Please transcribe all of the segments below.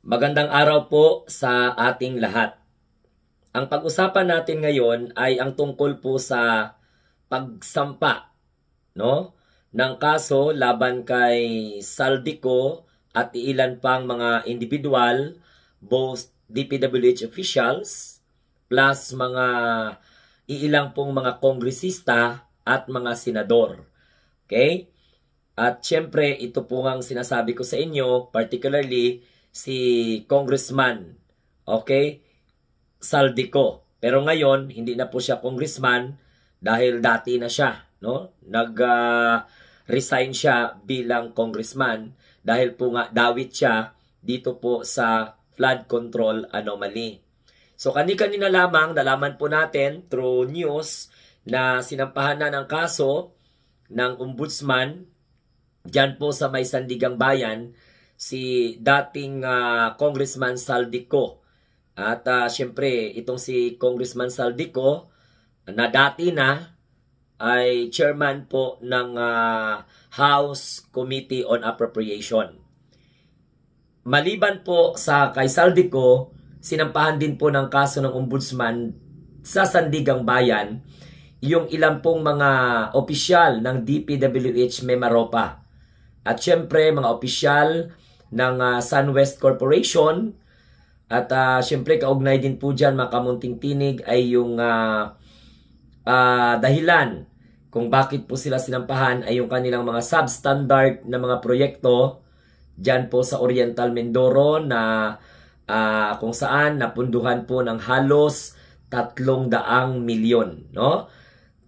Magandang araw po sa ating lahat. Ang pag-usapan natin ngayon ay ang tungkol po sa pagsampa, no, ng kaso laban kay Saldico at ilan pang mga individual, both DPWH officials, plus mga iilang pong mga kongresista at mga senador. Okay? At syempre, ito po ang sinasabi ko sa inyo, particularly si Congressman, okay, Saldico. Pero ngayon, hindi na po siya congressman dahil dati na siya, no? Nag-resign siya bilang congressman dahil po nga dawit siya dito po sa flood control anomaly. So kani-kanina lamang nalaman po natin through news na sinampahan na ng kaso ng ombudsman diyan po sa may Sandigang Bayan si dating Congressman Saldico. At syempre, itong si Congressman Saldico na dati na ay chairman po ng House Committee on Appropriation. Maliban po sa kay Saldico, sinampahan din po ng kaso ng ombudsman sa Sandigang Bayan yung ilang pong mga opisyal ng DPWH Mimaropa. At syempre, mga opisyal ng SunWest Corporation. At syempre, kaugnay din po dyan, mga kamunting tinig, ay yung dahilan kung bakit po sila sinampahan ay yung kanilang mga substandard na mga proyekto dyan po sa Oriental Mindoro na kung saan napunduhan po ng halos 300 milyon. No?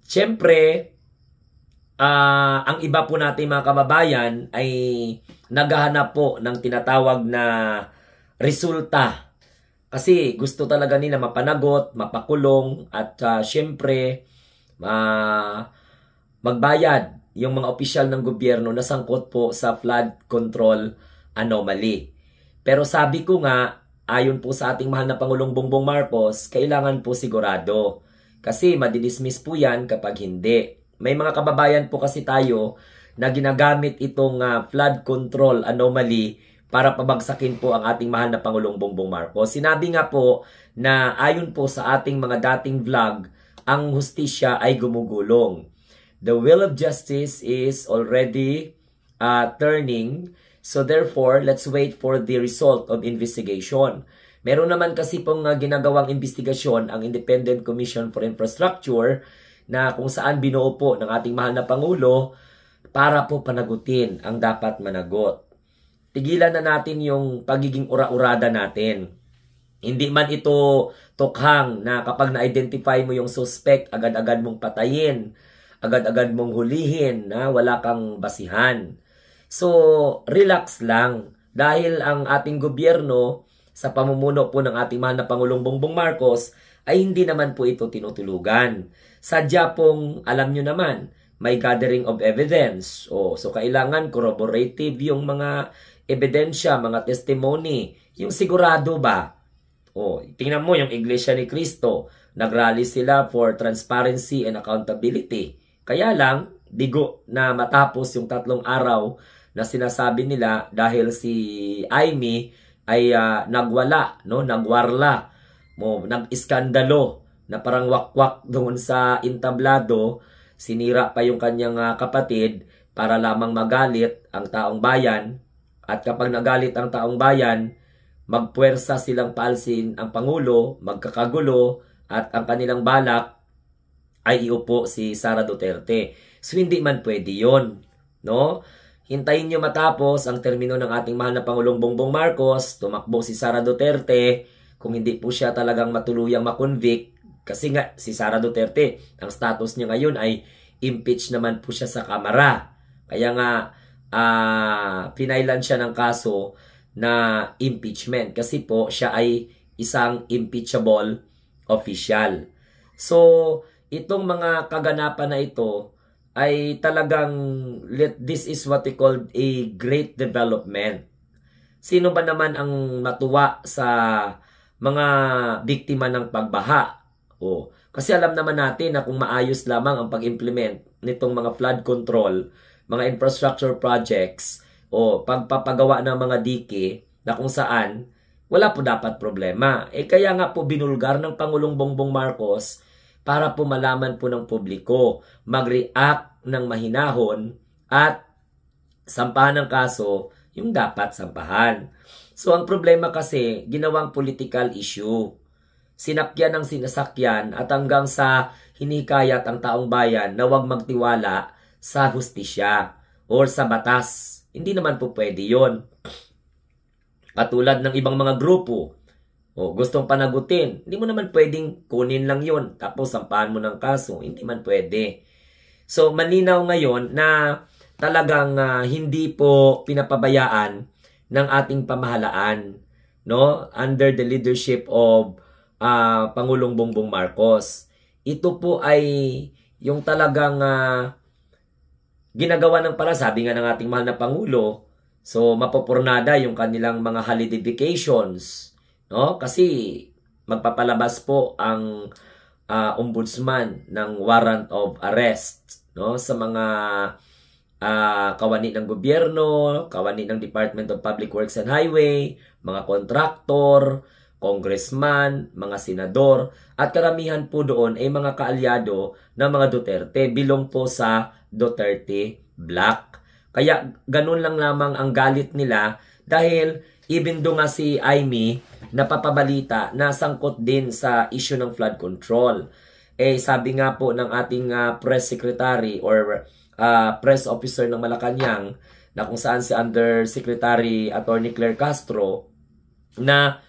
Syempre, ang iba po natin mga kababayan ay naghahanap po ng tinatawag na resulta. Kasi gusto talaga nila mapanagot, mapakulong at syempre magbayad yung mga opisyal ng gobyerno na sangkot po sa flood control anomaly. Pero sabi ko nga, ayon po sa ating mahal na Pangulong Bongbong Marcos, kailangan po sigurado. Kasi madidismiss po yan kapag hindi. May mga kababayan po kasi tayo na ginagamit itong flood control anomaly para pabagsakin po ang ating mahal na Pangulong Bongbong Marcos. Sinabi nga po na ayon po sa ating mga dating vlog, ang hustisya ay gumugulong. The will of justice is already turning, so therefore, let's wait for the result of investigation. Meron naman kasi pong ginagawang investigasyon ang Independent Commission for Infrastructure na kung saan binuo po ng ating mahal na Pangulo para po panagutin ang dapat managot. Tigilan na natin yung pagiging ura-urada natin. Hindi man ito tukhang na kapag na-identify mo yung suspect, agad-agad mong patayin, agad-agad mong hulihin, na wala kang basihan. So, relax lang. Dahil ang ating gobyerno, sa pamumuno po ng ating mahal na Pangulong Bongbong Marcos, ay hindi naman po ito tinutulugan. Sadya pong, alam nyo naman, may gathering of evidence. So kailangan corroborative yung mga ebidensya, mga testimony. Yung sigurado ba? Tingnan mo yung Iglesia ni Cristo. Nagrally sila for transparency and accountability. Kaya lang, bigo na matapos yung 3 araw na sinasabi nila dahil si Amy ay nagwala, no? Nagwarla, nag-iskandalo na parang wakwak doon sa entablado, sinira pa yung kanyang kapatid para lamang magalit ang taong bayan. At kapag nagalit ang taong bayan, magpuwersa silang paalsin ang Pangulo, magkakagulo, at ang kanilang balak ay iupo si Sara Duterte. So hindi man pwede yon, no? Hintayin nyo matapos ang termino ng ating mahal na Pangulong Bongbong Marcos, tumakbo si Sara Duterte, kung hindi po siya talagang matuluyang makonvict. Kasi nga, si Sara Duterte, ang status niya ngayon ay impeach naman po siya sa Kamara. Kaya nga, pinailan siya ng kaso na impeachment. Kasi po, siya ay isang impeachable official. So, itong mga kaganapan na ito ay talagang, this is what we call a great development. Sino ba naman ang matuwa sa mga biktima ng pagbaha? Kasi alam naman natin na kung maayos lamang ang pag-implement nitong mga flood control, mga infrastructure projects, pagpapagawa ng mga dike na kung saan wala po dapat problema. Kaya nga po binulgar ng Pangulong Bongbong Marcos para po malaman po ng publiko, mag-react ng mahinahon at sampahan ng kaso yung dapat sampahan. So ang problema kasi, ginawang political issue. Sinakyan ng sinasakyan at hanggang sa hinikayat ang taong bayan na huwag magtiwala sa hustisya or sa batas. Hindi naman po pwede yun. Katulad ng ibang mga grupo, gustong panagutin, hindi mo naman pwedeng kunin lang yun tapos sampahan mo ng kaso. Hindi man pwede. So malinaw ngayon na talagang hindi po pinapabayaan ng ating pamahalaan, no, under the leadership of Pangulong Bongbong Marcos. Ito po ay yung talagang ginagawa ng para, sabi nga ng ating mahal na Pangulo, so mapopurnada yung kanilang mga holiday vacations, no? Kasi magpapalabas po ang ombudsman ng warrant of arrest, no, sa mga kawani ng gobyerno, kawani ng Department of Public Works and Highway, mga kontraktor, congressman, mga senador, at karamihan po doon ay mga kaalyado ng mga Duterte, bilong po sa Duterte Black. Kaya ganun lang lamang ang galit nila dahil even do nga si Amy napapabalita na sangkot din sa issue ng flood control. Sabi nga po ng ating press secretary or press officer ng Malacanang na kung saan si Undersecretary Attorney Claire Castro na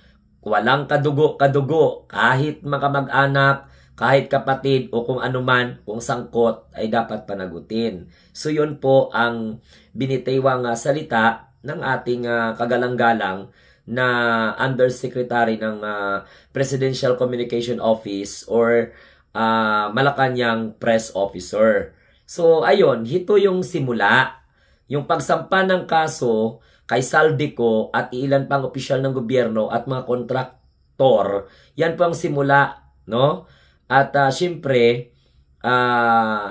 walang kadugo-kadugo, kahit makamag-anak, kahit kapatid o kung anuman, kung sangkot ay dapat panagutin. So yun po ang binitiwang salita ng ating kagalang-galang na Undersecretary ng Presidential Communication Office or Malacanang Press Officer. So ayun, ito yung simula, yung pagsampa ng kaso kay Saldico at ilan pang opisyal ng gobyerno at mga kontraktor. Yan po ang simula, no? At syempre,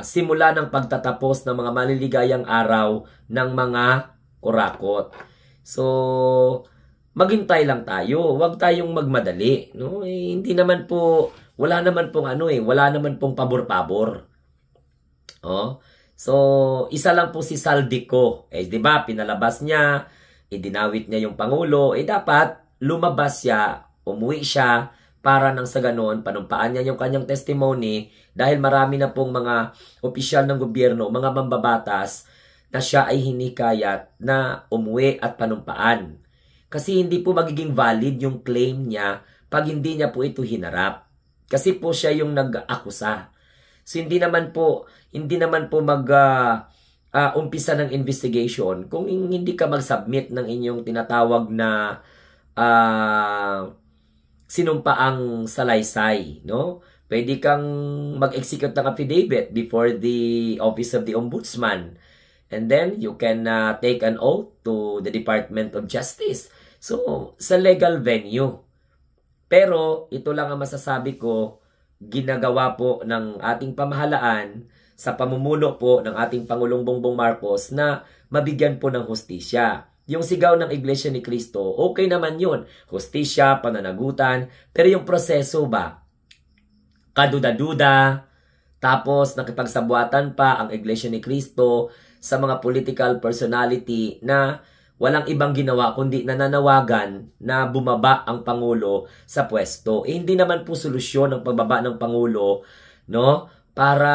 simula ng pagtatapos ng mga maliligayang araw ng mga kurakot. So, maghintay lang tayo. Huwag tayong magmadali, no? Hindi naman po, wala naman pong wala naman pong pabor-pabor. Oh. So, isa lang po si Saldico. 'Di ba? Pinalabas niya, idinawit niya yung Pangulo, dapat lumabas siya, umuwi siya, para nang sa ganon, panumpaan niya yung kanyang testimony dahil marami na pong mga opisyal ng gobyerno, mga mambabatas, na siya ay hinikayat na umuwi at panumpaan. Kasi hindi po magiging valid yung claim niya pag hindi niya po ito hinarap. Kasi po siya yung nag-akusa. So hindi naman po umpisa ng investigation kung hindi ka mag-submit ng inyong tinatawag na sinumpaang salaysay, no? Pwede kang mag-execute ng affidavit before the Office of the Ombudsman. And then you can take an oath to the Department of Justice. So, sa legal venue. Pero ito lang ang masasabi ko, ginagawa po ng ating pamahalaan sa pamumuno po ng ating Pangulong Bongbong Marcos na mabigyan po ng hustisya. Yung sigaw ng Iglesia ni Cristo, okay naman yun. Hustisya, pananagutan. Pero yung proseso ba? Kaduda-duda. Tapos nakipagsabuatan pa ang Iglesia ni Cristo sa mga political personality na walang ibang ginawa kundi nananawagan na bumaba ang Pangulo sa pwesto. Hindi naman po solusyon ang pagbaba ng Pangulo, no, para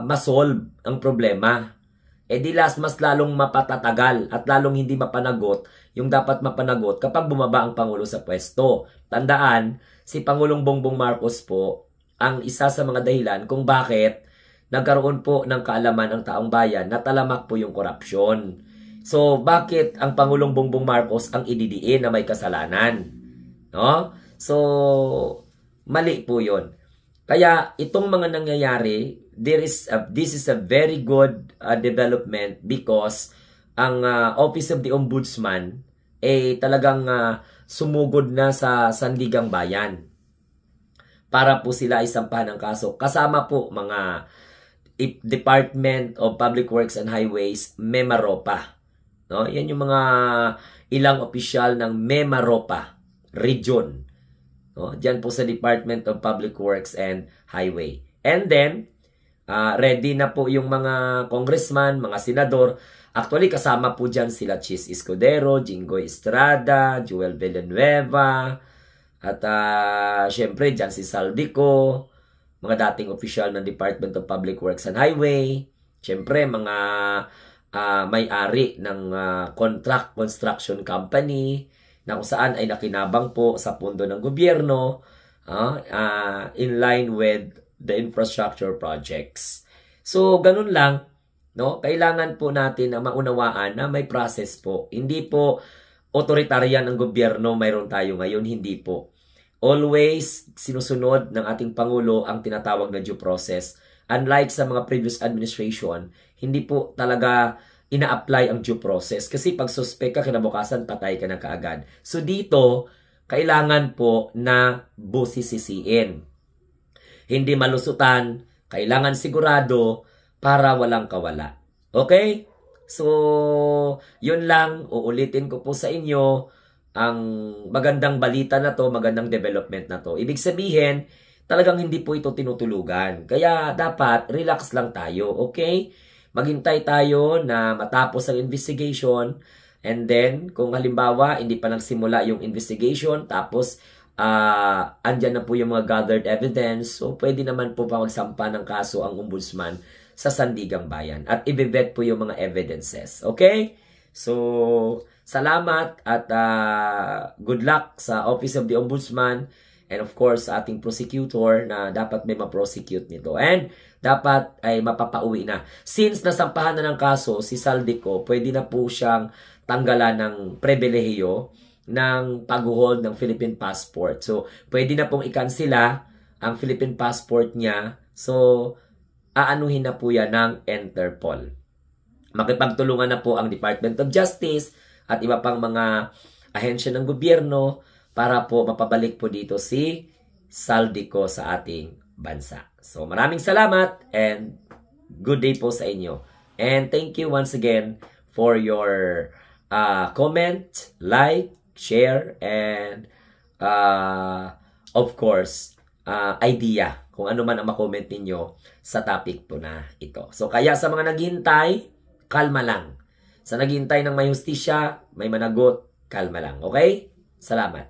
masolve ang problema. Di mas lalong mapatatagal at lalong hindi mapanagot yung dapat mapanagot kapag bumaba ang Pangulo sa pwesto. Tandaan, si Pangulong Bongbong Marcos po ang isa sa mga dahilan kung bakit nagkaroon po ng kaalaman ang taong bayan na talamak po yung korupsyon. So, bakit ang Pangulong Bongbong Marcos ang ididiin na may kasalanan? No? So, mali po yun. Kaya, itong mga nangyayari, this is a very good development because ang Office of the Ombudsman talagang sumugod na sa Sandigang Bayan para po sila isampahan ng kaso. Kasama po mga Department of Public Works and Highways, Memaropa. No? Yan yung mga ilang opisyal ng Memaropa. region. No? Diyan po sa Department of Public Works and Highway. And then, ready na po yung mga congressman, mga senador. Actually, kasama po dyan sila Chis Escudero, Jinggoy Estrada, Joel Villanueva, at syempre dyan si Saldico, mga dating opisyal ng Department of Public Works and Highway, syempre mga may-ari ng contract construction company, na kung saan ay nakinabang po sa pundo ng gobyerno in line with the infrastructure projects. So, ganun lang, no? Kailangan po natin na maunawaan na may process po. Hindi po authoritarian ang gobyerno, mayroon tayo ngayon, hindi po. Always sinusunod ng ating Pangulo ang tinatawag na due process. Unlike sa mga previous administration, hindi po talaga ina-apply ang due process. Kasi pag suspect ka, kinabukasan, patay ka na kaagad. So dito, kailangan po na busisisiin. Hindi malusutan, kailangan sigurado para walang kawala. Okay? So, yun lang, uulitin ko po sa inyo ang magandang balita na to, magandang development na to. Ibig sabihin, talagang hindi po ito tinutulugan. Kaya dapat relax lang tayo, okay? Maghintay tayo na matapos ang investigation, and then kung halimbawa hindi pa nagsimula yung investigation, tapos andyan na po yung mga gathered evidence, so pwede naman po pa magsampa ng kaso ang ombudsman sa Sandigang Bayan at i-vet po yung mga evidences. Okay? So, salamat at good luck sa Office of the Ombudsman and of course sa ating prosecutor na dapat may ma-prosecute nito. And dapat ay mapapauwi na. Since nasampahan na ng kaso si Saldico, pwede na po siyang tanggalan ng pribilehiyo ng pag-hold ng Philippine passport. So, pwede na pong ikansela ang Philippine passport niya. So, aanuhin na po yan ng Interpol. Makipagtulungan na po ang Department of Justice at iba pang mga ahensya ng gobyerno para po mapabalik po dito si Saldico sa ating bansa. So, maraming salamat and good day po sa inyo. And thank you once again for your comment, like, share, and of course, idea kung ano man ang makomment ninyo sa topic po na ito. So, kaya sa mga naghihintay, kalma lang. Sa naghihintay ng may hustisya, may managot, kalma lang. Okay? Salamat.